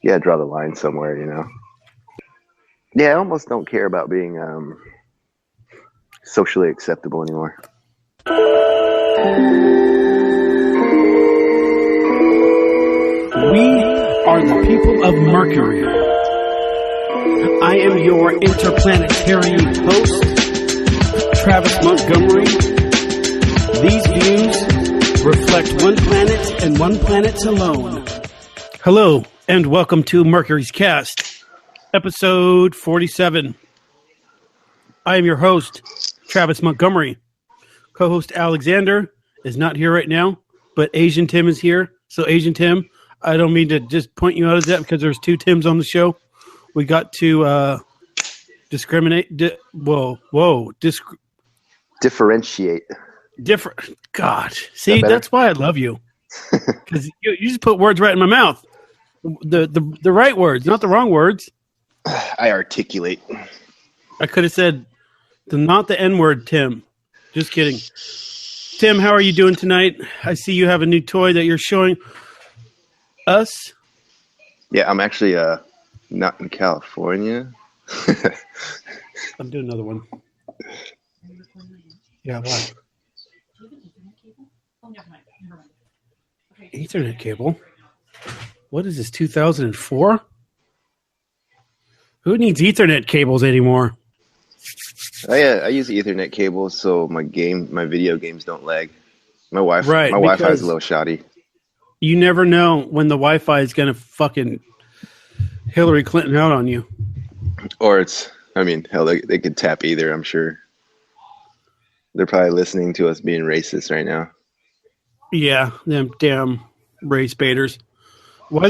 Yeah, draw the line somewhere, you know. Yeah, I almost don't care about being socially acceptable anymore. We are the people of Mercury. I am your interplanetary host, Travis Montgomery. These views reflect one planet and one planet alone. Hello, and welcome to Mercury's Cast, episode 47. I am your host, Travis Montgomery. Co-host Alexander is not here right now, but Asian Tim is here. So Asian Tim, I don't mean to just point you out as that because there's two Tims on the show. We got to discriminate. Differentiate. God, see, that's why I love you, because you just put words right in my mouth. The right words, not the wrong words. I articulate. I could have said not the N word, Tim. Just kidding. Tim, how are you doing tonight? I see you have a new toy that you're showing us. Yeah, I'm actually not in California. I'm doing another one. Yeah, what? Ethernet cable? What is this, 2004? Who needs Ethernet cables anymore? I use Ethernet cables so my video games don't lag. My Wi-Fi is a little shoddy. You never know when the Wi-Fi is going to fucking Hillary Clinton out on you. Or hell, they could tap either, I'm sure. They're probably listening to us being racist right now. Yeah, them damn race baiters. Do you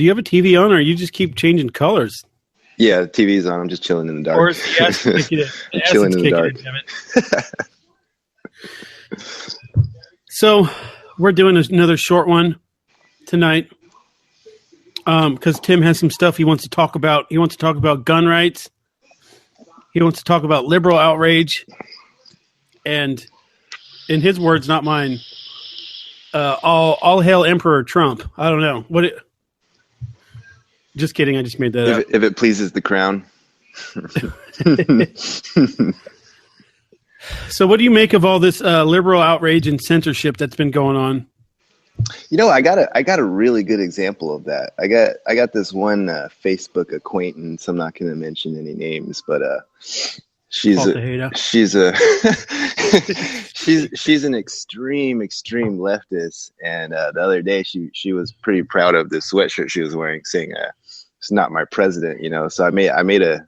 have a TV on, or you just keep changing colors? Yeah, the TV's on. I'm just chilling in the dark. Or is the acid kicking in? I'm chilling in the dark. So we're doing another short one tonight because Tim has some stuff he wants to talk about. He wants to talk about gun rights. He wants to talk about liberal outrage. And in his words, not mine, all hail Emperor Trump. I don't know. Just kidding. I just made that up. If it pleases the crown. So what do you make of all this liberal outrage and censorship that's been going on? You know, I got a really good example of that. I got this one Facebook acquaintance. I'm not going to mention any names, but she's an extreme leftist. And the other day she was pretty proud of the sweatshirt she was wearing, saying it's not my president, you know. So I made a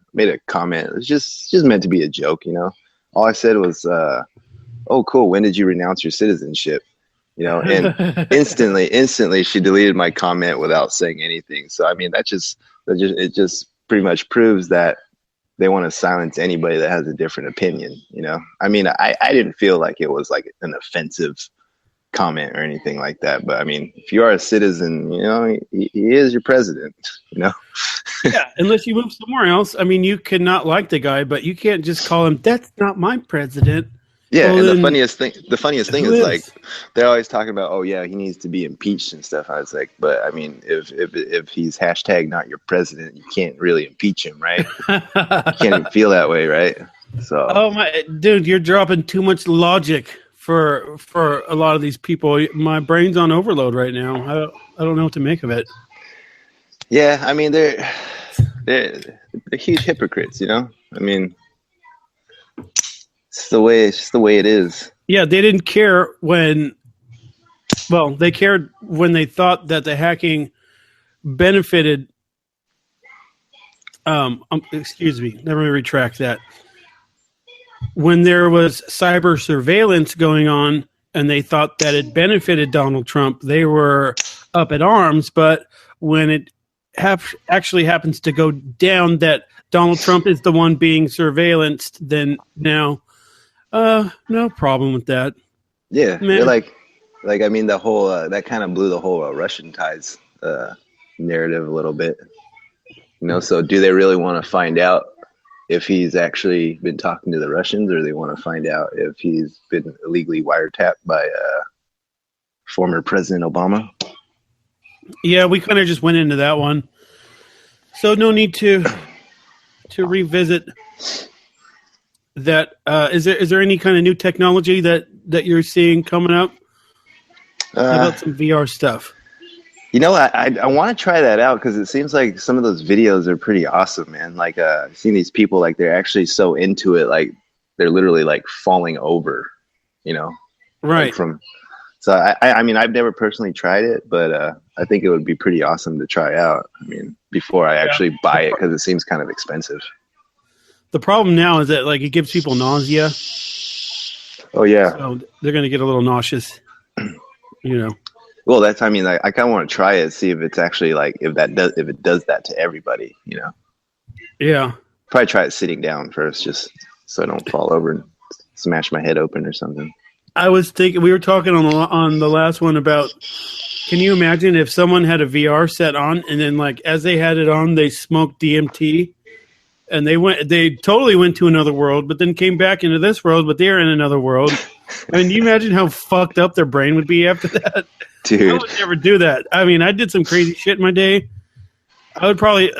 comment. It was just meant to be a joke, you know. All I said was, "Oh, cool. When did you renounce your citizenship?" You know, and instantly she deleted my comment without saying anything. So I mean, it just pretty much proves that they want to silence anybody that has a different opinion. You know, I mean, I didn't feel like it was like an offensive comment or anything like that. But I mean, if you are a citizen, you know, he is your president. You know. Yeah, unless you move somewhere else. I mean, you could not like the guy, but you can't just call him, "That's not my president." Yeah, well, and the funniest thing is like they're always talking about, oh yeah, he needs to be impeached and stuff. I was like, but I mean, if he's hashtag not your president, you can't really impeach him, right? You can't even feel that way, right? So, oh my dude, you're dropping too much logic for a lot of these people. My brain's on overload right now. I don't know what to make of it. Yeah, I mean they're huge hypocrites, you know. I mean. It's just the way it is. Yeah, they didn't care they cared when they thought that the hacking benefited. Excuse me. Let me retract that. When there was cyber surveillance going on and they thought that it benefited Donald Trump, they were up at arms. But when it actually happens to go down that Donald Trump is the one being surveillanced, then now... no problem with that. Yeah, they're like I mean, the whole that kind of blew the whole Russian ties narrative a little bit. You know, so do they really want to find out if he's actually been talking to the Russians, or they want to find out if he's been illegally wiretapped by former President Obama? Yeah, we kind of just went into that one, so no need to revisit that. Is there any kind of new technology that you're seeing coming up? How about some VR stuff? You know, I want to try that out because it seems like some of those videos are pretty awesome, man. Like, I've seen these people, like, they're actually so into it, like, they're literally, like, falling over, you know? Right. Like so, I mean, I've never personally tried it, but I think it would be pretty awesome to try out. I mean, before I actually buy it, because it seems kind of expensive. The problem now is that, like, it gives people nausea. Oh, yeah. So they're going to get a little nauseous, you know? Well, I kind of want to try it, see if it's actually like if it does that to everybody, you know. Yeah. Probably try it sitting down first, just so I don't fall over and smash my head open or something. I was thinking, we were talking on the last one about, can you imagine if someone had a VR set on and then, like, as they had it on, they smoked DMT and they totally went to another world, but then came back into this world, but they're in another world. I mean, can you imagine how fucked up their brain would be after that? Dude. I would never do that. I mean, I did some crazy shit in my day. I would probably,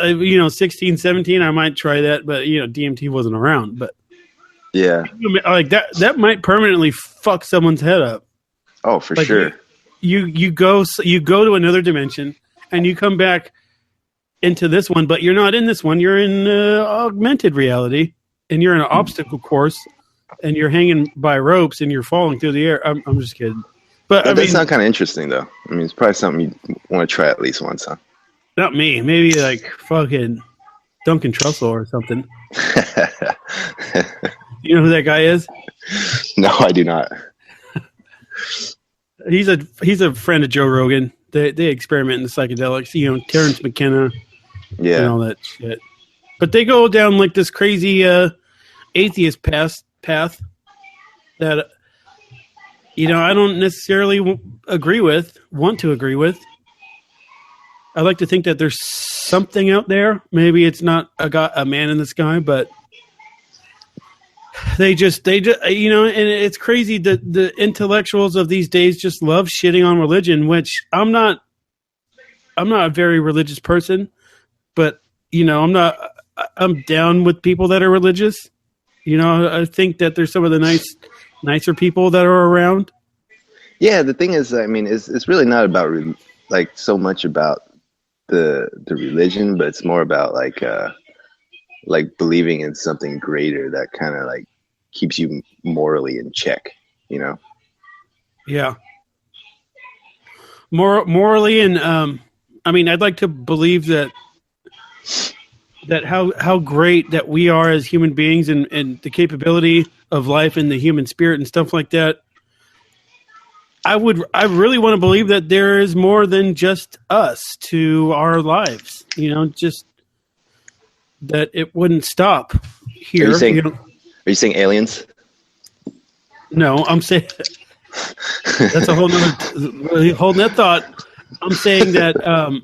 16, 17, I might try that, but, DMT wasn't around. But yeah, like that might permanently fuck someone's head up. Oh, for like sure. You go to another dimension and you come back into this one, but you're not in this one. You're in augmented reality, and you're in an obstacle course, and you're hanging by ropes, and you're falling through the air. I'm just kidding. But that does sound kind of interesting, though. I mean, it's probably something you want to try at least once, huh? Not me. Maybe like fucking Duncan Trussell or something. You know who that guy is? No, I do not. He's a friend of Joe Rogan. They experiment in the psychedelics. Terrence McKenna. Yeah. And all that shit. But they go down like this crazy atheist path that I don't necessarily want to agree with. I like to think that there's something out there. Maybe it's not a man in the sky, but they just and it's crazy that the intellectuals of these days just love shitting on religion, which I'm not a very religious person, but I'm down with people that are religious. I think that there's some of the nicer people that are around. Yeah, the thing is, I mean, it's really not about like so much about the religion, but it's more about like believing in something greater that kind of like keeps you morally in check, Yeah. Morally, and I mean, I'd like to believe that how great that we are as human beings and the capability of life and the human spirit and stuff like that. I really want to believe that there is more than just us to our lives, just that it wouldn't stop here. Are you saying aliens? No, I'm saying that's a whole nother holding that thought. I'm saying that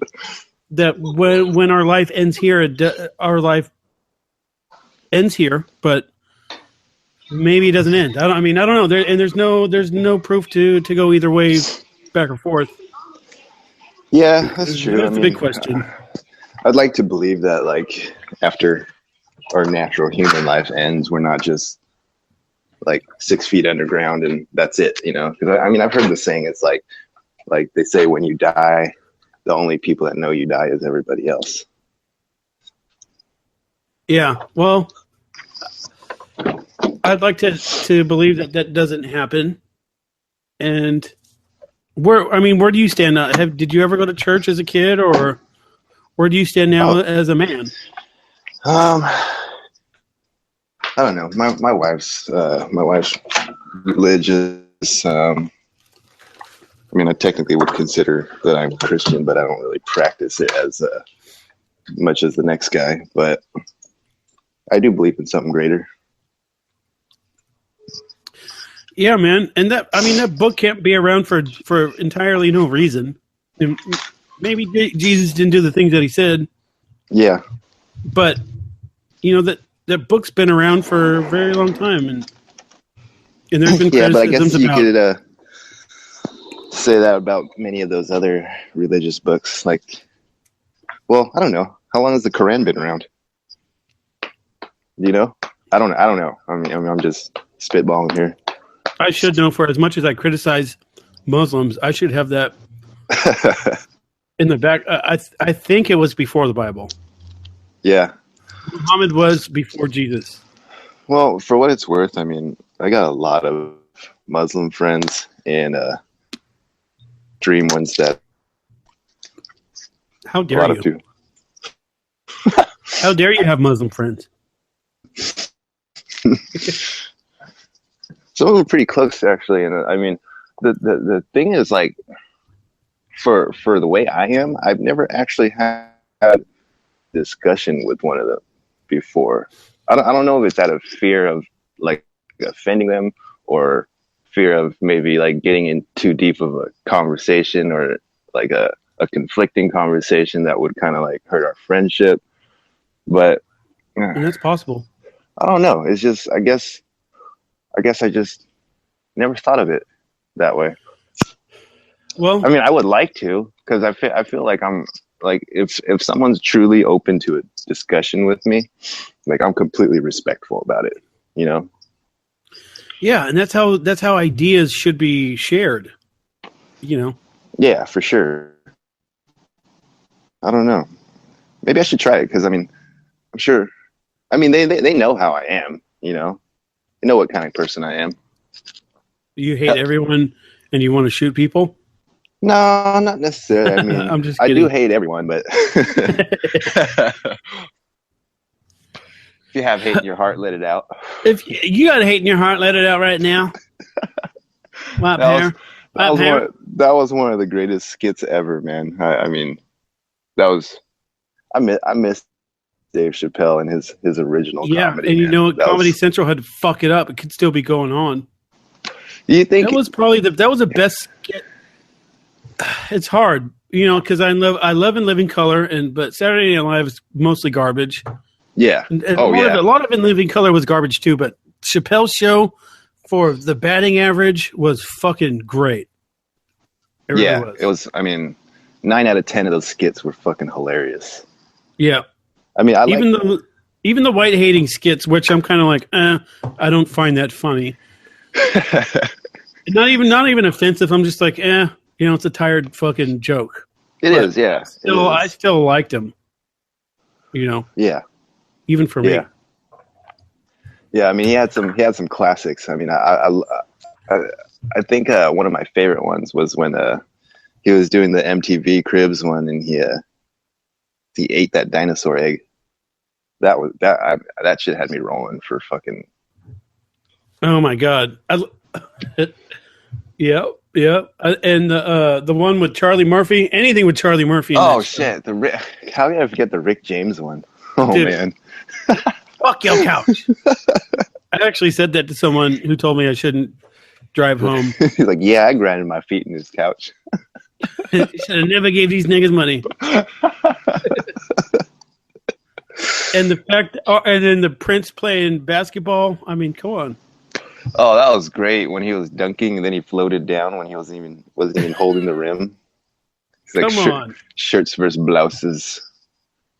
that when our life ends here, our life ends here, but maybe it doesn't end. I don't know. There's no proof to go either way, back or forth. Yeah, that's true. That's a big question. I'd like to believe that, like, after our natural human life ends, we're not just like 6 feet underground and that's it. Because I've heard the saying. It's like they say when you die, the only people that know you die is everybody else. Yeah. Well, I'd like to believe that doesn't happen. And where do you stand now? Did you ever go to church as a kid, or where do you stand now as a man? I don't know. My wife's religious. I technically would consider that I'm Christian, but I don't really practice it as much as the next guy. But I do believe in something greater. Yeah, man. And that book can't be around for entirely no reason. And maybe Jesus didn't do the things that he said. Yeah. But, that book's been around for a very long time. And there's been criticisms but I guess you could say that about many of those other religious books. Like, well, I don't know. How long has the Quran been around? You know? I don't know. I mean, I'm just spitballing here. I should know. For as much as I criticize Muslims, I should have that in the back. I think it was before the Bible. Yeah. Muhammad was before Jesus. Well, for what it's worth, I mean, I got a lot of Muslim friends and dream ones that. How dare you? How dare you have Muslim friends? Some of them are pretty close, actually. And I mean, the thing is, like, for the way I am, I've never actually had discussion with one of them before. I don't know if it's out of fear of like offending them or fear of maybe like getting in too deep of a conversation or like a conflicting conversation that would kind of like hurt our friendship. But that's possible. I don't know. It's just I guess I just never thought of it that way. Well, I mean, I would like to, because I feel like I'm like if someone's truly open to a discussion with me, like I'm completely respectful about it, you know? Yeah, and that's how ideas should be shared, you know? Yeah, for sure. I don't know. Maybe I should try it, because I mean, I'm sure. I mean, they know how I am, you know? They know what kind of person I am. You hate everyone and you want to shoot people? No, not necessarily. I mean, I'm just I kidding. do hate everyone, but if you have hate in your heart, let it out. If you got hate in your heart, let it out right now. That was one of the greatest skits ever, man. I mean, I miss Dave Chappelle and his original comedy. And you man. know, Comedy Central had to fuck it up. It could still be going on. Do you think that was probably that was the best skit? It's hard, you know, because I love In Living Color, but Saturday Night Live is mostly garbage. Yeah. And a lot of In Living Color was garbage too, but Chappelle's show for the batting average was fucking great. It really was. It was. I mean, 9 out of 10 of those skits were fucking hilarious. Yeah. I mean, even the white hating skits, which I'm kind of like, I don't find that funny. not even offensive. I'm just like, you know, it's a tired fucking joke. It is, yeah. I still liked him. You know. Yeah. Even for me. Yeah, I mean, he had some classics. I mean, I think one of my favorite ones was when he was doing the MTV Cribs one, and he ate that dinosaur egg. That shit had me rolling for fucking. Oh my god! Yeah. And the one with Charlie Murphy, anything with Charlie Murphy. Oh shit! How did I forget the Rick James one? Oh dude, man! Fuck your couch. I actually said that to someone who told me I shouldn't drive home. He's like, "Yeah, I grinded my feet in his couch." Should have never gave these niggas money. And the fact, and then the Prince playing basketball. I mean, come on. Oh, that was great when he was dunking, and then he floated down when he wasn't even holding the rim. It's like come on, shirts versus blouses.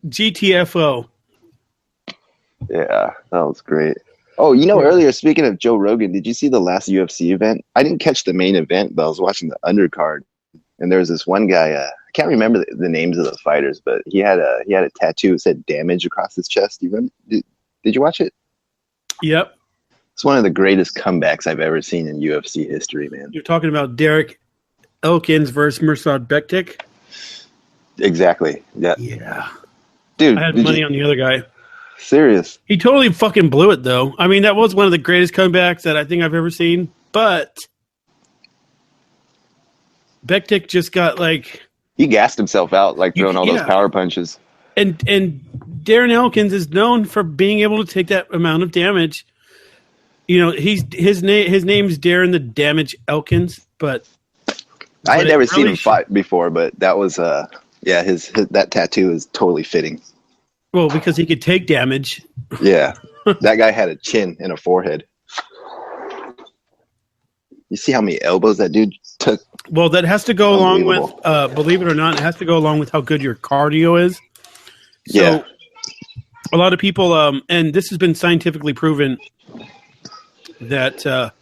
GTFO. Yeah, that was great. Oh, you know, earlier, speaking of Joe Rogan, did you see the last UFC event? I didn't catch the main event, but I was watching the undercard, and there was this one guy. I can't remember the names of the fighters, but he had a tattoo that said "damage" across his chest. Did you watch it? Yep. It's one of the greatest comebacks I've ever seen in UFC history, man. You're talking about Derek Elkins versus Mirsad Bektic? Exactly. Yeah. Dude, I had money on the other guy. Serious. He totally fucking blew it, though. I mean, that was one of the greatest comebacks that I think I've ever seen. But Bektic just got like... He gassed himself out, like throwing all those power punches. And Darren Elkins is known for being able to take that amount of damage. You know, his name's Darren the Damage Elkins, but I had never seen him fight before, but that was his that tattoo is totally fitting. Well, because he could take damage. Yeah. That guy had a chin and a forehead. You see how many elbows that dude took? Well, that has to go along with, believe it or not, it has to go along with how good your cardio is. So, Yeah. a lot of people, and this has been scientifically proven that, and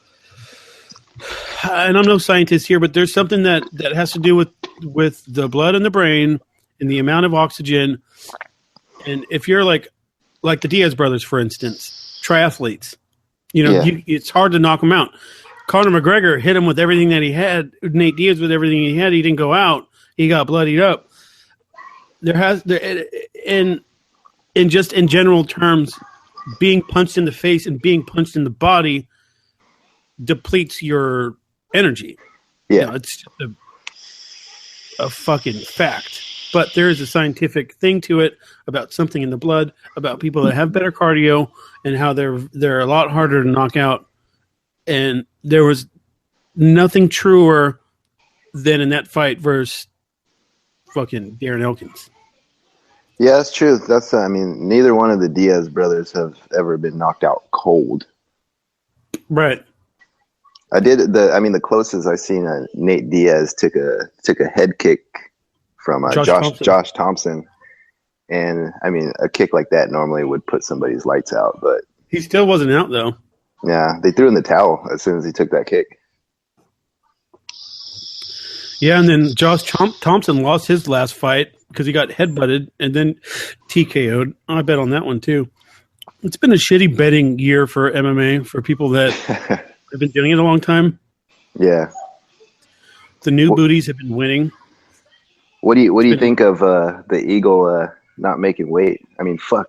I'm no scientist here, but there's something that has to do with the blood in the brain and the amount of oxygen. And if you're like the Diaz brothers, for instance, triathletes, it's hard to knock them out. Conor McGregor hit him with everything that he had. Nate Diaz with everything he had. He didn't go out. He got bloodied up. And just in general terms, being punched in the face and being punched in the body depletes your energy. Yeah, it's just a fucking fact. But there is a scientific thing to it about something in the blood, about people that have better cardio and how they're a lot harder to knock out. And there was nothing truer than in that fight versus fucking Darren Elkins. Yeah, that's true. Neither one of the Diaz brothers have ever been knocked out cold. Right. The closest I've seen Nate Diaz took a head kick from Josh Thompson. And a kick like that normally would put somebody's lights out, but he still wasn't out though. Yeah, they threw in the towel as soon as he took that kick. Yeah, and then Josh Thompson lost his last fight because he got headbutted and then TKO'd. I bet on that one too. It's been a shitty betting year for MMA for people that have been doing it a long time. Yeah. The new booties have been winning. What do you think of the Eagle not making weight?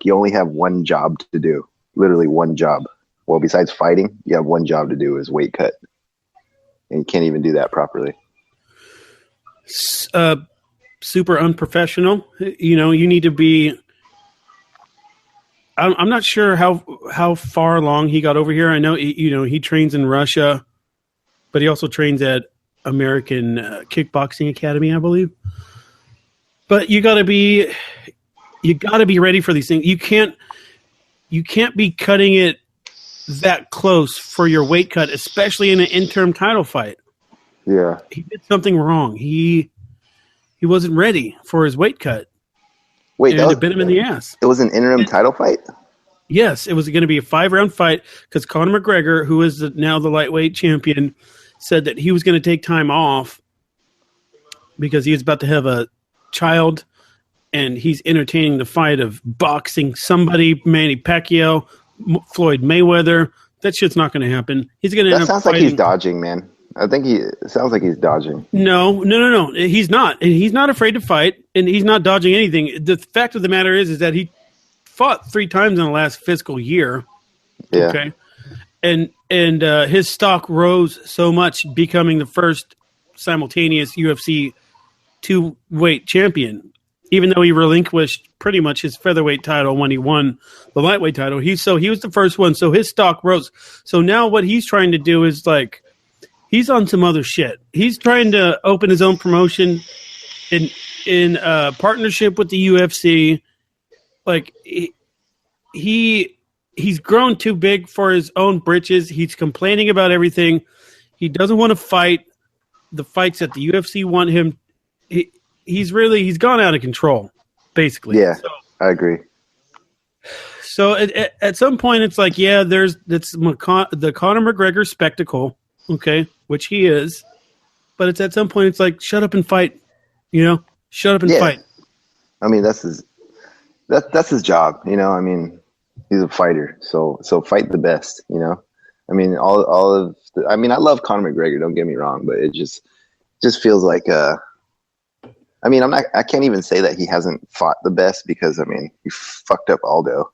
You only have one job to do. Literally one job. Well, besides fighting, you have one job to do is weight cut. And you can't even do that properly. Super unprofessional. You need to be... I'm not sure how far along he got over here. I know, he trains in Russia, but he also trains at American Kickboxing Academy, I believe. But you gotta be ready for these things. You can't be cutting it that close for your weight cut, especially in an interim title fight. Yeah. He did something wrong. He wasn't ready for his weight cut. Wait, and it bit him in the ass. It was an interim title fight? Yes, it was going to be a 5-round fight because Conor McGregor, who is now the lightweight champion, said that he was going to take time off because he was about to have a child and he's entertaining the fight of boxing somebody, Manny Pacquiao, Floyd Mayweather. That shit's not going to happen. He's going to end up sounds like he's dodging, man. I think it sounds like he's dodging. No. He's not. And he's not afraid to fight, and he's not dodging anything. The fact of the matter is that he fought 3 times in the last fiscal year. Yeah. Okay. And his stock rose so much, becoming the first simultaneous UFC 2-weight champion. Even though he relinquished pretty much his featherweight title when he won the lightweight title, he was the first one. So his stock rose. So now what he's trying to do is he's on some other shit. He's trying to open his own promotion in partnership with the UFC. He's grown too big for his own britches. He's complaining about everything. He doesn't want to fight the fights that the UFC want him. He's gone out of control, basically. Yeah, so, I agree. So at some point, it's that's the Conor McGregor spectacle, okay, which he is. But it's at some point, it's like, shut up and fight, shut up and fight. That's his job, he's a fighter, so fight the best, I love Conor McGregor, don't get me wrong, but it just feels like I can't even say that he hasn't fought the best because he fucked up Aldo,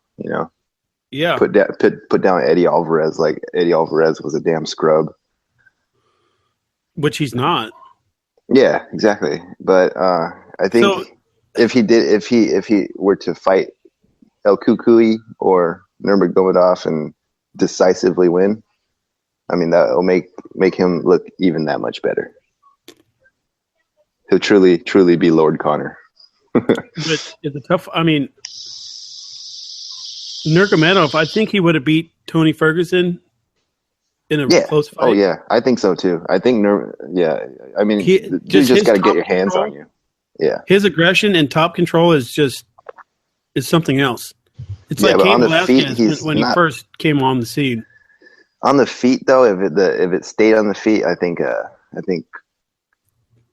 Yeah. Put down Eddie Alvarez like Eddie Alvarez was a damn scrub. Which he's not. Yeah, exactly. But I think if he were to fight El Kukui or Nurmagomedov and decisively win, that will make him look even that much better. He'll truly be Lord Connor. But it's a tough. Nurmagomedov, I think he would have beat Tony Ferguson in a Yeah. close fight. Oh yeah, I think so too. I think yeah. I mean, you just got to get your top hands control, on you. Yeah. his aggression and top control is something else. It's Yeah, like but on Cain the feet, Velasquez he's when he not first came on the scene. on the feet though. If it stayed on the feet, I think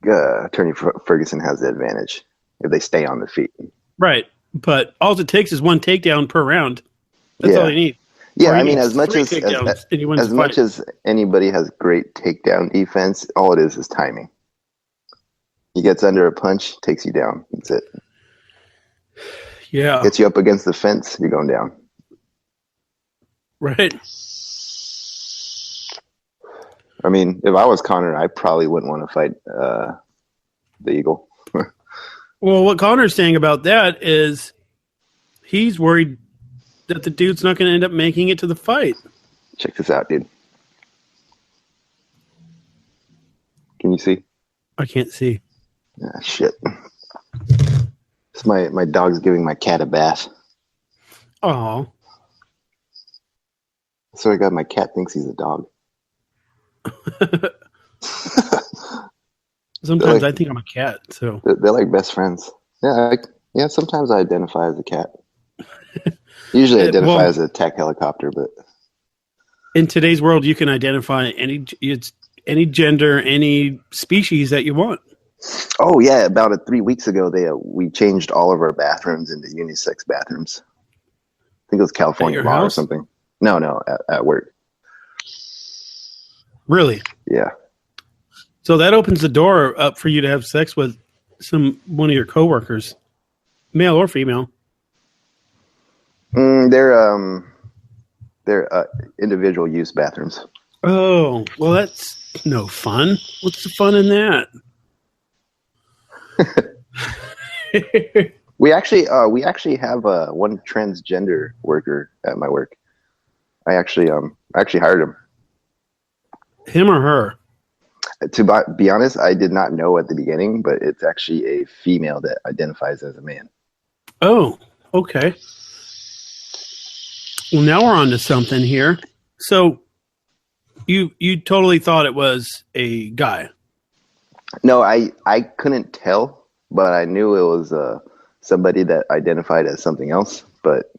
Attorney Ferguson has the advantage if they stay on the feet. Right, but all it takes is one takedown per round. That's all Yeah. you need. Yeah, Or he I mean, needs 3 takedowns and he wins as the much fight. as anybody has great takedown defense, all it is timing. He gets under a punch, takes you down. That's it. Yeah. Gets you up against the fence, you're going down. Right. I mean, if I was Conor, I probably wouldn't want to fight the Eagle. Well, what Connor's saying about that is he's worried that the dude's not going to end up making it to the fight. Check this out, dude. Can you see? I can't see. Ah, shit. It's my dog's giving my cat a bath. Oh. So I got my cat thinks he's a dog. Sometimes I think I'm a cat. So they're like best friends. Yeah, sometimes I identify as a cat. Usually identify as a attack helicopter, but in today's world, you can identify any gender, any species that you want. Oh yeah, about 3 weeks ago, we changed all of our bathrooms into unisex bathrooms. I think it was California law or something. No, at work. Really? Yeah. So that opens the door up for you to have sex with one of your coworkers, male or female. They're individual use bathrooms. Oh, well, that's no fun. What's the fun in that? We actually have one transgender worker at my work. I actually hired him. Him or her? To be honest, I did not know at the beginning, but it's actually a female that identifies as a man. Oh, okay. Well, now we're on to something here. So you totally thought it was a guy? No, I couldn't tell, but I knew it was somebody that identified as something else. But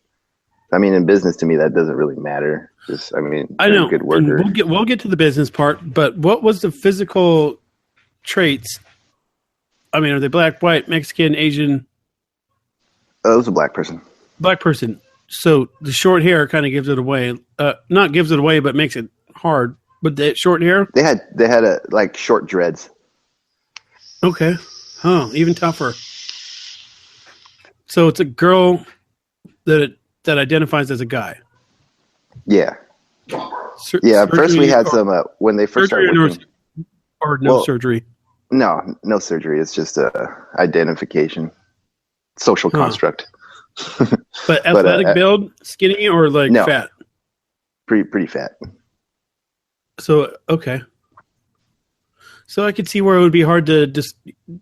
I mean, in business, to me, that doesn't really matter. I know, good worker. And we'll get to the business part. But what was the physical traits? I mean, are they black, white, Mexican, Asian? It was a black person. Black person. So the short hair kind of gives it away. Not gives it away, but makes it hard. But the short hair? They had like short dreads. Okay. Oh, even tougher. So it's a girl that identifies as a guy. Yeah. At first we had some when they first started working. Surgery. No surgery. It's just identification, social construct. But athletic build, skinny or fat? Pretty fat. So okay. So I could see where it would be hard to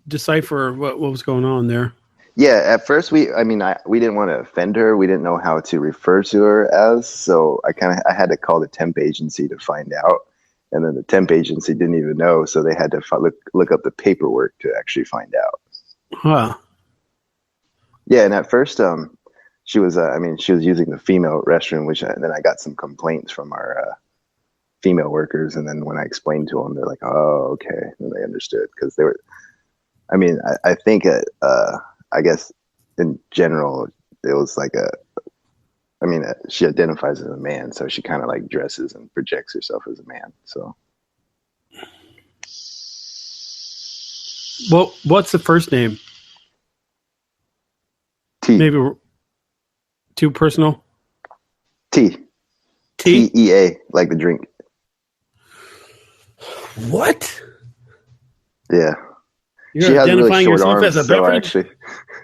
decipher what was going on there. Yeah, at first we didn't want to offend her. We didn't know how to refer to her as, so I had to call the temp agency to find out, and then the temp agency didn't even know, so they had to look up the paperwork to actually find out. Huh. Yeah, and at first, she was using the female restroom, then I got some complaints from our female workers, and then when I explained to them, they're like, "Oh, okay," and they understood because they were. I think I guess in general, it was like she identifies as a man, so she kind of like dresses and projects herself as a man. So, well, what's the first name? T. Maybe too personal. T. T-E-A, like the drink. What? Yeah. You're identifying yourself as a beverage?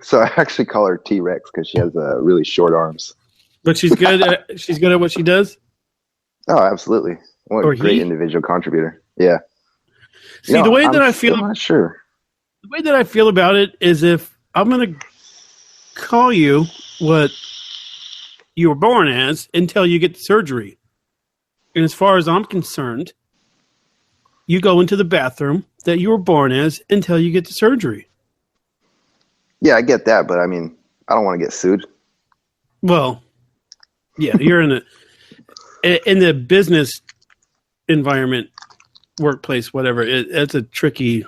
So I actually call her T-Rex because she has really short arms. But she's good at what she does? Oh, absolutely. What a great individual contributor. Yeah. See, the way that I feel... I'm not sure. The way that I feel about it is if I'm going to call you what you were born as until you get the surgery. And as far as I'm concerned, you go into the bathroom that you were born as until you get the surgery. Yeah, I get that, but I mean, I don't want to get sued. Well, yeah, you're in the business environment, workplace, whatever. It's a tricky.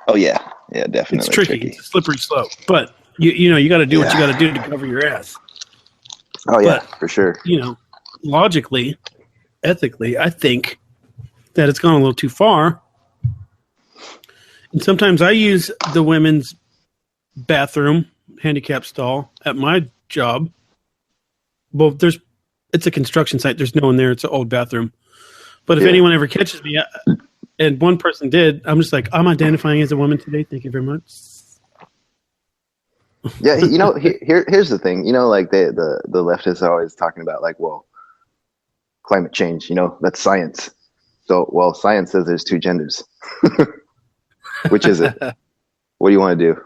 Oh yeah, definitely. It's tricky. It's a slippery slope. But you got to do what you got to do to cover your ass. Oh yeah, for sure. Logically, ethically, I think that it's gone a little too far. And sometimes I use the women's bathroom, handicap stall at my job. Well, it's a construction site. There's no one there. It's an old bathroom. But if anyone ever catches me, and one person did, I'm just like, I'm identifying as a woman today. Thank you very much. Yeah, here's the thing. Like the leftists are always talking about, like, well, climate change. That's science. So, well, science says there's two genders. Which is it? What do you want to do?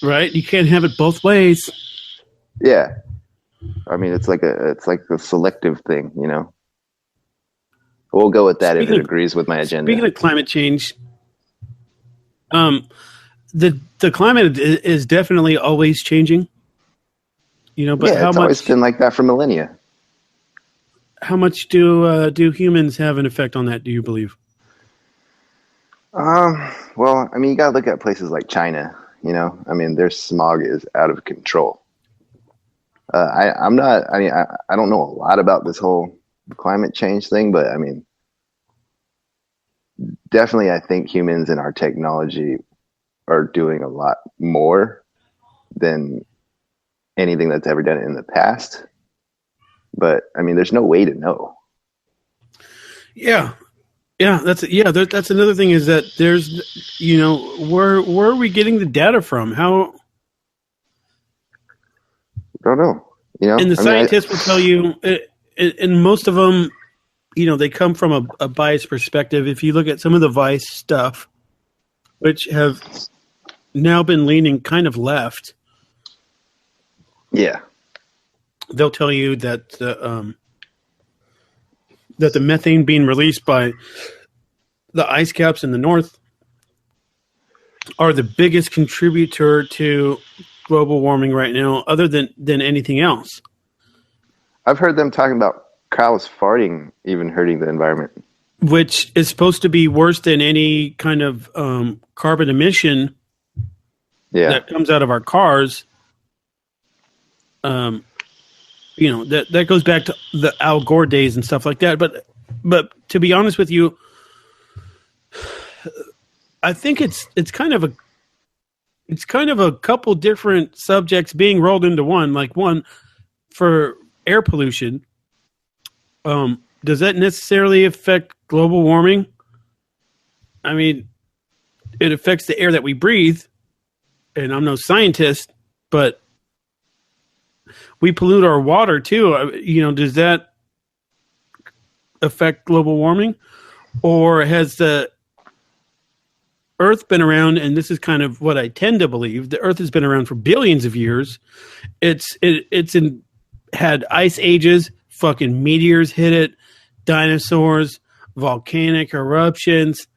Right? You can't have it both ways. Yeah. I mean, it's like a selective thing, We'll go with that if it agrees with my agenda. Speaking of climate change, the climate is definitely always changing. But it's always been like that for millennia. How much do humans have an effect on that, do you believe? Well, I mean, you got to look at places like China, I mean, their smog is out of control. I don't know a lot about this whole climate change thing, but I mean, definitely I think humans and our technology are doing a lot more than anything that's ever done in the past. But I mean, there's no way to know. Yeah. That's another thing, is that there's, where are we getting the data from? How? I don't know. And the scientists will tell you, and most of them, they come from a biased perspective. If you look at some of the Vice stuff, which have now been leaning kind of left. Yeah. They'll tell you that the methane being released by the ice caps in the north are the biggest contributor to global warming right now, other than anything else. I've heard them talking about cows farting even hurting the environment, which is supposed to be worse than any kind of carbon emission that comes out of our cars. That goes back to the Al Gore days and stuff like that. But to be honest with you, I think it's kind of a couple different subjects being rolled into one. Like, one, for air pollution, does that necessarily affect global warming? I mean, it affects the air that we breathe, and I'm no scientist, but we pollute our water too. Does that affect global warming? Or has the Earth been around, and this is kind of what I tend to believe, the Earth has been around for billions of years. Had ice ages, fucking meteors hit it, dinosaurs, volcanic eruptions,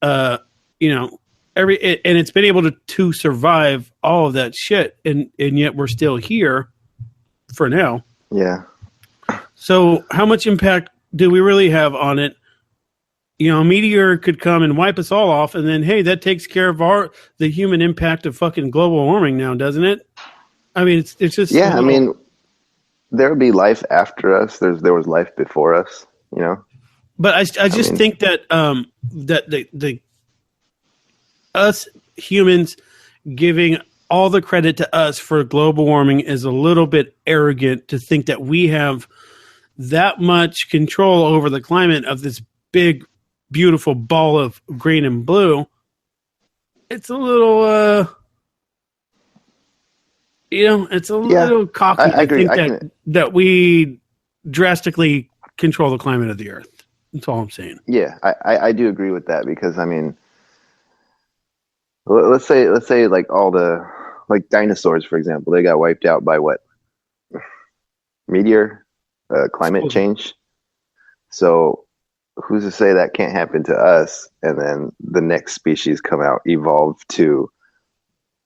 and it's been able to survive all of that shit, and yet we're still here for now. Yeah. So how much impact do we really have on it? A meteor could come and wipe us all off, and then, hey, that takes care of the human impact of fucking global warming now, doesn't it? I mean, it's just... Yeah, I mean, there would be life after us. There was life before us, But I just think that that the us humans giving all the credit to us for global warming is a little bit arrogant, to think that we have that much control over the climate of this big, beautiful ball of green and blue. It's a little, little cocky. I agree. think that we drastically control the climate of the Earth. That's all I'm saying. Yeah, I do agree with that, because I mean, let's say like all the, like, dinosaurs, for example, they got wiped out by what? meteor, climate change. So who's to say that can't happen to us? And then the next species come out, evolve to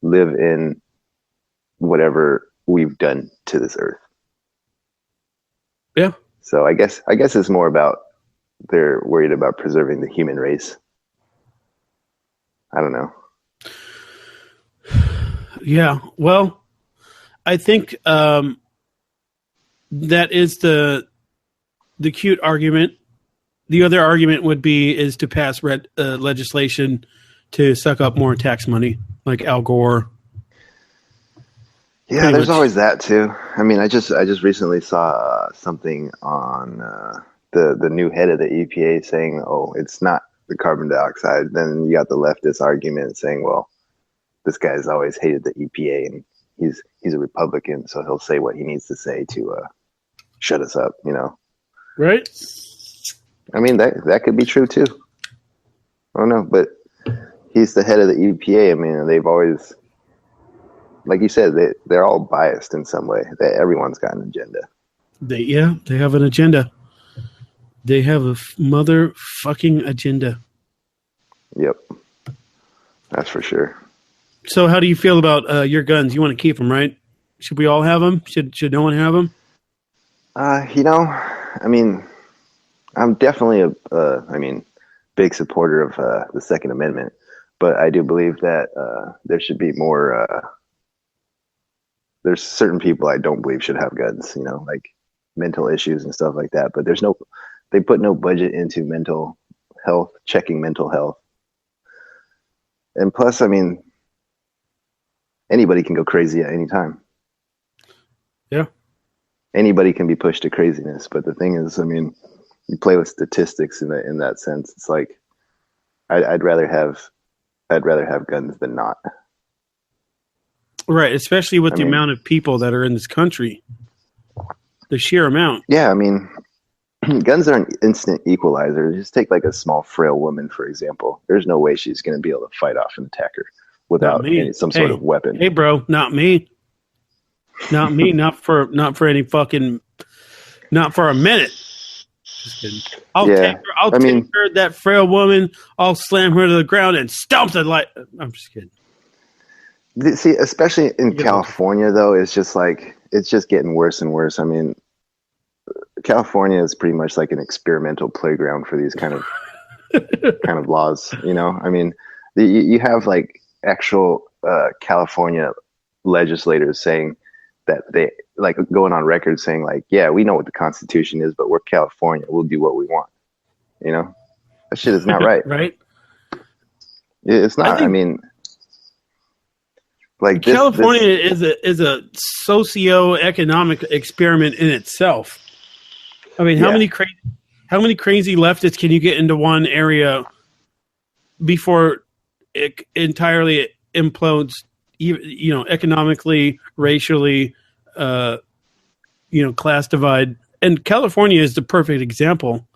live in whatever we've done to this earth. Yeah. So I guess it's more about they're worried about preserving the human race. I don't know. Yeah. Well, I think that is the cute argument. The other argument would be is to pass legislation to suck up more tax money, like Al Gore. Yeah, there's always that too. I mean, I just recently saw something on the new head of the EPA saying, "Oh, it's not the carbon dioxide." Then you got the leftist argument saying, "Well, this guy's always hated the EPA, and he's a Republican, so he'll say what he needs to say to shut us up." You know, right? I mean, that could be true too. I don't know, but he's the head of the EPA. I mean, they've always, like you said, they're all biased in some way. Everyone's got an agenda. They have an agenda. They have a motherfucking agenda. Yep, that's for sure. So, how do you feel about your guns? You want to keep them, right? Should we all have them? Should no one have them? You know, I mean, I'm definitely a big supporter of the Second Amendment, but I do believe that there should be more. There's certain people I don't believe should have guns. You know, like mental issues and stuff like that. But they put no budget into mental health, checking mental health, and plus, I mean, anybody can go crazy at any time. Yeah, anybody can be pushed to craziness. But the thing is, I mean, you play with statistics in that sense. It's like I'd rather have guns than not. Right, especially with the amount of people that are in this country, the sheer amount. Yeah, I mean, guns are an instant equalizer. Just take like a small, frail woman, for example. There's no way she's going to be able to fight off an attacker without some sort of weapon. Hey, bro, not me. Not me. Not for any fucking. Not for a minute. Just kidding. I'll take her, that frail woman. I'll slam her to the ground and stomp the light. I'm just kidding. See, especially in California, though, it's just getting worse and worse. I mean, California is pretty much like an experimental playground for these kind of laws. You know, I mean, you have like actual California legislators saying that they like going on record saying like, yeah, we know what the Constitution is, but we're California. We'll do what we want. You know, that shit is not right. Right? It's not. I mean. Like California is a socio-economic experiment in itself. I mean, how many crazy leftists can you get into one area before it entirely implodes? You know, economically, racially, class divide. And California is the perfect example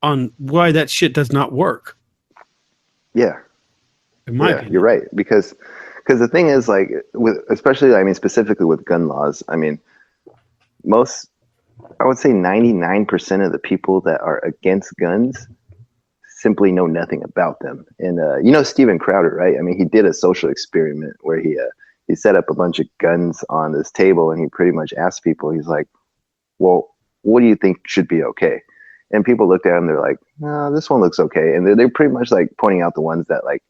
on why that shit does not work. Yeah, in my opinion, you're right because the thing is, like, specifically with gun laws, I mean, I would say 99% of the people that are against guns simply know nothing about them. And, Steven Crowder, right? I mean, he did a social experiment where he set up a bunch of guns on this table and he pretty much asked people, he's like, well, what do you think should be okay? And people looked at him, they're like, no, this one looks okay. And they're pretty much like pointing out the ones that like,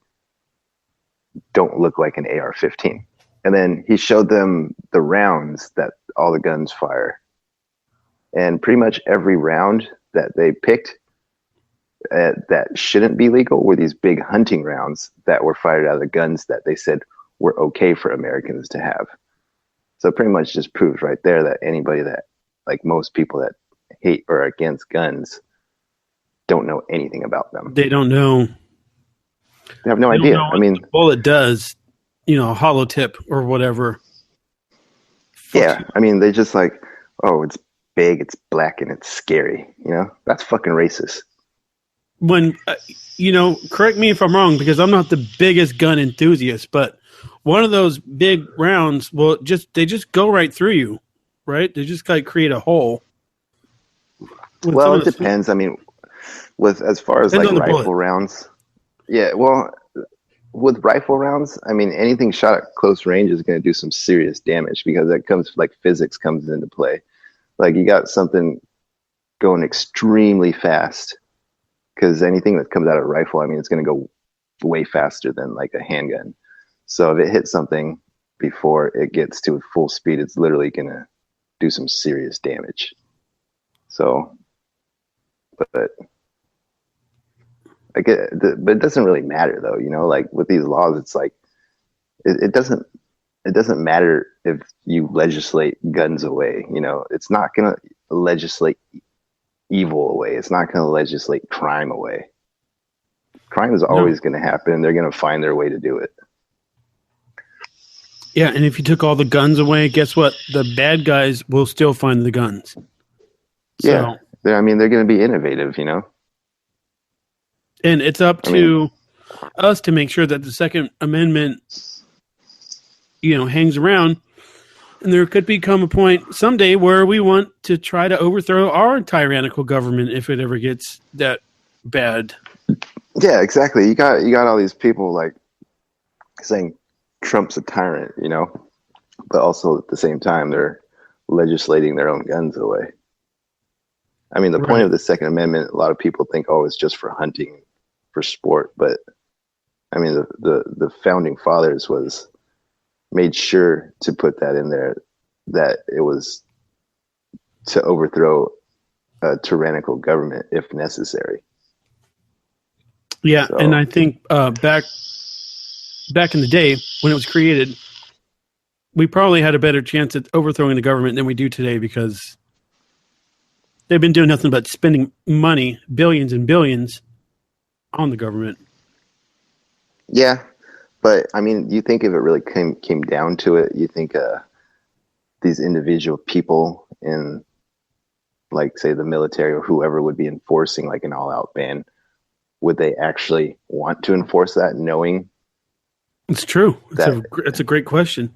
don't look like an AR-15. And then he showed them the rounds that all the guns fire. And pretty much every round that they picked that shouldn't be legal were these big hunting rounds that were fired out of the guns that they said were okay for Americans to have. So it pretty much just proves right there that anybody that, like most people that hate or are against guns, don't know anything about them. They don't know. They have no idea. I mean, the bullet does, a hollow tip or whatever. Yeah, I mean, they just like, oh, it's big, it's black, and it's scary. That's fucking racist. When, correct me if I'm wrong, because I'm not the biggest gun enthusiast, but one of those big rounds, they just go right through you, right? They just like create a hole. Well, it depends. I mean, with as far as like rifle rounds, yeah. Well, with rifle rounds, I mean, anything shot at close range is going to do some serious damage because that comes like physics comes into play. Like you got something going extremely fast because anything that comes out of a rifle, I mean, it's going to go way faster than like a handgun. So if it hits something before it gets to full speed, it's literally going to do some serious damage. So, but I get, but it doesn't really matter though, you know, like with these laws, it's like, it doesn't matter if you legislate guns away, you know, it's not going to legislate evil away. It's not going to legislate crime away. Crime is always going to happen and they're going to find their way to do it. Yeah, and if you took all the guns away, guess what? The bad guys will still find the guns. Yeah, I mean, they're going to be innovative, you know? And it's up to us to make sure that the Second Amendment, you know, hangs around. And there could become a point someday where we want to try to overthrow our tyrannical government if it ever gets that bad. Yeah, exactly. You got all these people like saying Trump's a tyrant, you know, but also at the same time they're legislating their own guns away. I mean, the point of the Second Amendment, a lot of people think, oh, it's just for hunting, for sport, but I mean, the founding fathers made sure to put that in there, that it was to overthrow a tyrannical government if necessary. Yeah, so, and I think back in the day when it was created, we probably had a better chance at overthrowing the government than we do today because they've been doing nothing but spending money, billions and billions, on the government. Yeah, but I mean, you think if it really came down to it, you think these individual people in, like, say, the military or whoever would be enforcing like an all-out ban, would they actually want to enforce that, knowing? It's true. It's a great question.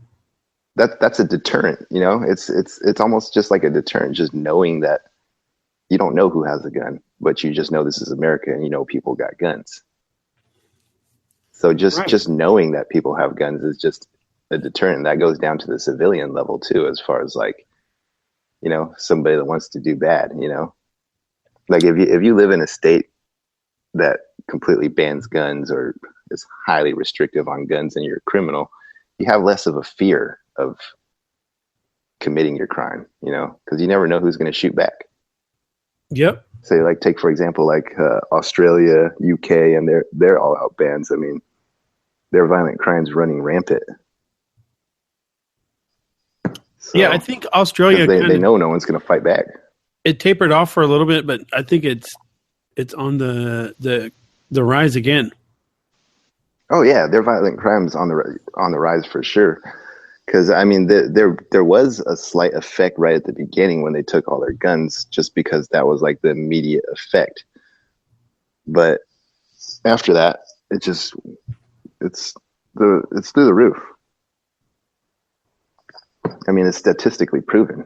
That's a deterrent, you know. It's almost just like a deterrent, just knowing that you don't know who has a gun, but you just know this is America and you know people got guns. So just knowing that people have guns is just a deterrent. That goes down to the civilian level too, as far as like, you know, somebody that wants to do bad, you know. Like if you live in a state that completely bans guns or is highly restrictive on guns and you're a criminal, you have less of a fear of committing your crime, you know, because you never know who's going to shoot back. Yep. So like take, for example, like Australia, UK, and their all out bans. I mean, their violent crimes running rampant. So, yeah, I think Australia, they know no one's going to fight back. It tapered off for a little bit, but I think it's on the rise again. Oh yeah, their violent crimes on the rise for sure. Because I mean, there was a slight effect right at the beginning when they took all their guns, just because that was like the immediate effect. But after that, it's through the roof. I mean, it's statistically proven.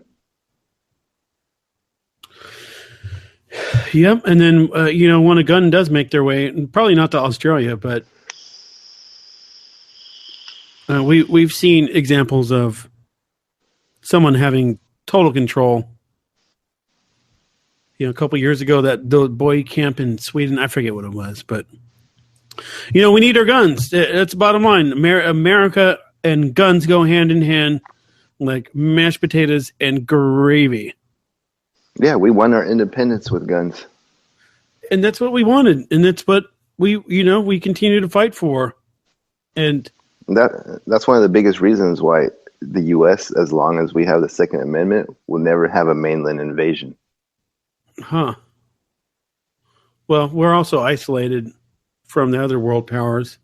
Yep, and then you know, when a gun does make their way, probably not to Australia, but we've seen examples of someone having total control. You know, a couple years ago, the boy camp in Sweden, I forget what it was, but you know, we need our guns. That's the bottom line. America and guns go hand in hand, like mashed potatoes and gravy. Yeah, we won our independence with guns. And that's what we wanted. And that's what we continue to fight for. And that's one of the biggest reasons why the U.S., as long as we have the Second Amendment, will never have a mainland invasion. Huh. Well, we're also isolated from the other world powers.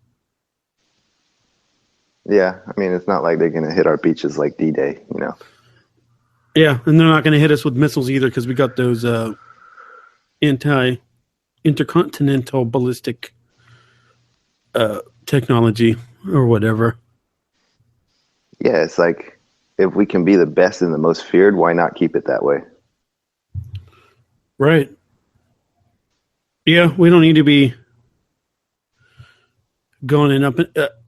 Yeah, I mean, it's not like they're going to hit our beaches like D-Day, you know. Yeah, and they're not going to hit us with missiles either because we got those intercontinental ballistic technology or whatever. Yeah, it's like if we can be the best and the most feared, why not keep it that way? Right. Yeah, we don't need to be going up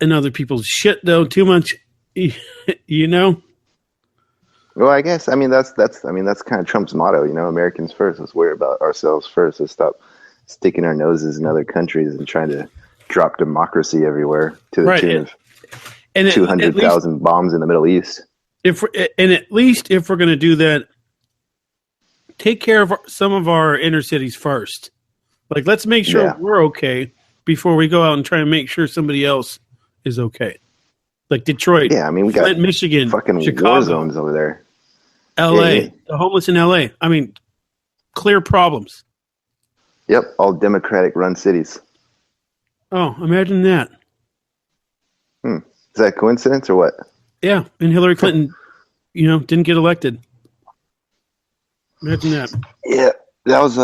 in other people's shit though too much, you know. Well, I guess that's kind of Trump's motto, Americans first. Let's worry about ourselves first. Let's stop sticking our noses in other countries and trying to drop democracy everywhere to the tune of 200,000 bombs in the Middle East. At least if we're going to do that, take care of some of our inner cities first. Like, let's make sure we're okay before we go out and try to make sure somebody else is okay. Like Detroit, we Flint, got Michigan, fucking Chicago, war zones over there. LA, the homeless in LA. I mean, clear problems. Yep, all Democratic run cities. Oh, imagine that. Is that a coincidence or what? Yeah, and Hillary Clinton, didn't get elected. Imagine that. Yeah, that was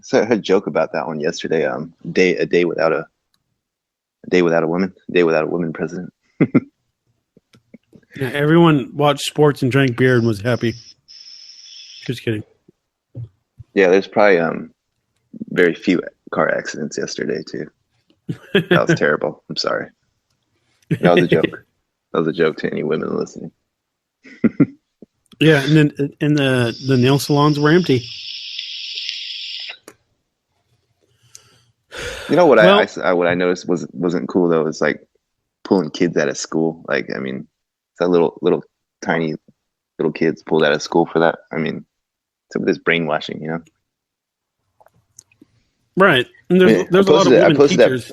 so I heard a joke about that one yesterday. A day without a woman president. Yeah, everyone watched sports and drank beer and was happy. Just kidding. Yeah, there's probably very few car accidents yesterday too. That was terrible. I'm sorry. That was a joke. That was a joke to any women listening. Yeah, and the nail salons were empty. You know what I noticed wasn't cool though is like pulling kids out of school. Like, I mean, that little tiny little kids pulled out of school for that. I mean, some of this brainwashing, Right. And there's a lot of women teachers.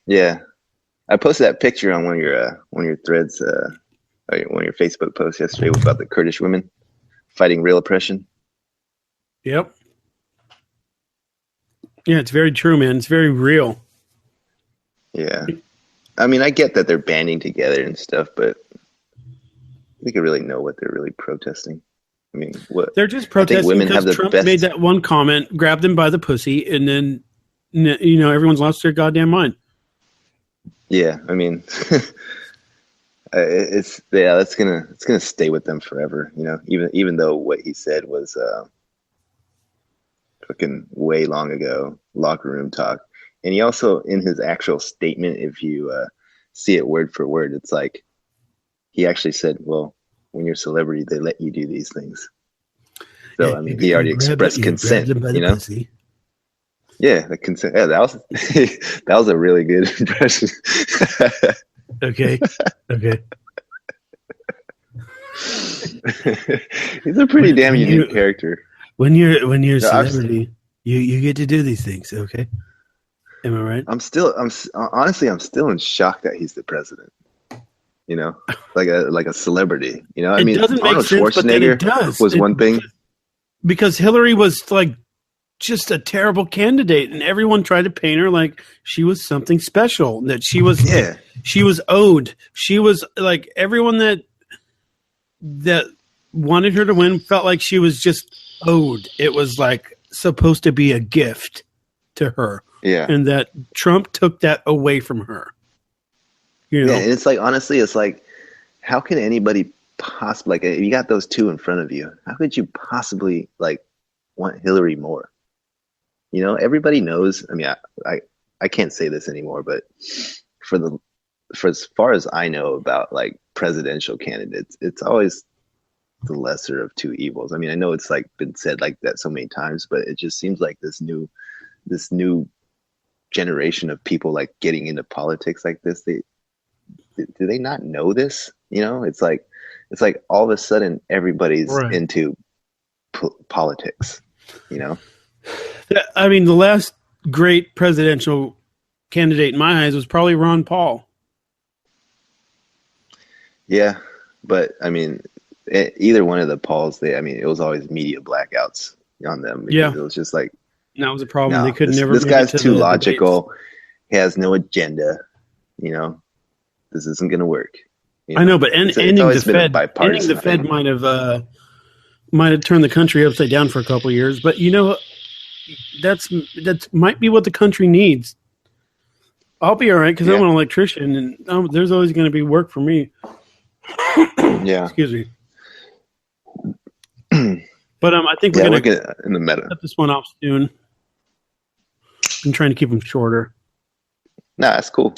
Yeah, I posted that picture on one of your threads, one of your Facebook posts yesterday about the Kurdish women fighting real oppression. Yep. Yeah, it's very true, man. It's very real. Yeah. I mean, I get that they're banding together and stuff, but we could really know what they're really protesting. I mean, what they're just protesting because Trump made that one comment, grabbed them by the pussy, and then everyone's lost their goddamn mind. Yeah, I mean, it's gonna stay with them forever. Even though what he said was fucking way long ago, locker room talk. And he also, in his actual statement, if you see it word for word, it's like he actually said, well, when you're a celebrity, they let you do these things. So, yeah, I mean, he already expressed consent, pussy. Yeah, the consent. Yeah, that was a really good impression. Okay. He's a pretty damn unique character. When you're a celebrity, you get to do these things, okay? Am I right? I'm still in shock that he's the president. Like a celebrity. I mean, Arnold Schwarzenegger was one thing. Because Hillary was like just a terrible candidate, and everyone tried to paint her like she was something special. That she was, she was owed. She was like everyone that wanted her to win felt like she was just owed. It was like supposed to be a gift to her. Yeah. And that Trump took that away from her. Yeah, and it's like, honestly, it's like, how can anybody possibly, like, if you got those two in front of you, how could you possibly, like, want Hillary more? Everybody knows. I mean, I can't say this anymore, but for as far as I know about, like, presidential candidates, it's always the lesser of two evils. I mean, I know it's, like, been said like that so many times, but it just seems like this new generation of people, like, getting into politics like this, do they not know this? It's like all of a sudden everybody's into politics. I mean, the last great presidential candidate in my eyes was probably Ron Paul. Yeah, but I mean, either one of the Pauls, it was always media blackouts on them. Yeah, it was just like that was a problem. They could never. This guy's too logical. Debates. He has no agenda. This isn't going to work. I know, but ending the Fed might have turned the country upside down for a couple of years. But that's might be what the country needs. I'll be all right because I'm an electrician, and there's always going to be work for me. Yeah. Excuse me. But I think we're going to get in the meta. Cut this one off soon. I'm trying to keep them shorter. Nah, that's cool.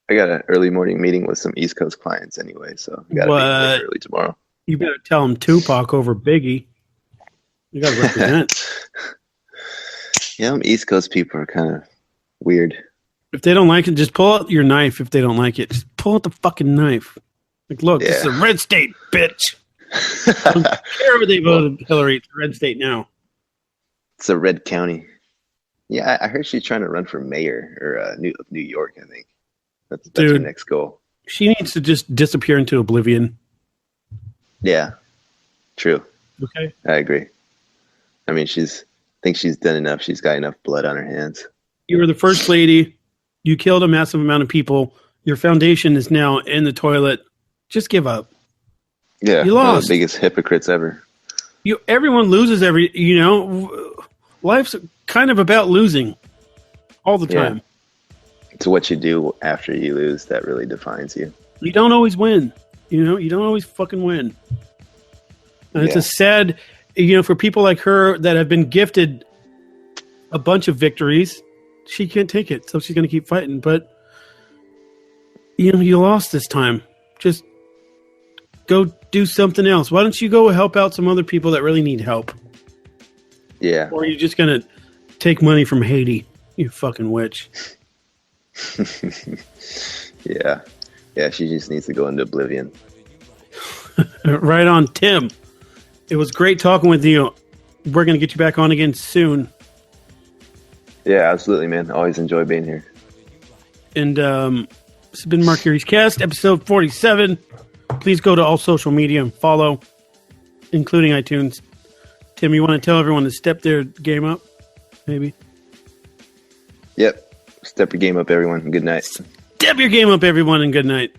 I got an early morning meeting with some East Coast clients anyway, so I got to be early tomorrow. You better tell them Tupac over Biggie. You got to represent. Yeah, East Coast people are kind of weird. If they don't like it, just pull out your knife. If they don't like it, just pull out the fucking knife. Like, look, this is a red state, bitch. I don't care what they voted Hillary. It's a red state now. It's a red county. Yeah, I heard she's trying to run for mayor or New York, I think. That's her next goal. She needs to just disappear into oblivion. Yeah, true. Okay. I agree. I mean, I think she's done enough. She's got enough blood on her hands. You were the first lady. You killed a massive amount of people. Your foundation is now in the toilet. Just give up. Yeah, you lost. One of the biggest hypocrites ever. Everyone loses life's kind of about losing all the time. Yeah. It's what you do after you lose that really defines you. You don't always win. You don't always fucking win. And it's a sad, for people like her that have been gifted a bunch of victories, she can't take it. So she's going to keep fighting. But, you lost this time. Just go do something else. Why don't you go help out some other people that really need help? Yeah. Or are you just going to take money from Haiti, you fucking witch? Yeah. Yeah, she just needs to go into oblivion. Right on, Tim. It was great talking with you. We're going to get you back on again soon. Yeah, absolutely, man. Always enjoy being here. And this has been Mercury's Cast, episode 47. Please go to all social media and follow, including iTunes. Tim, you want to tell everyone to step their game up, maybe? Yep. Step your game up, everyone. Good night. Step your game up, everyone, and good night.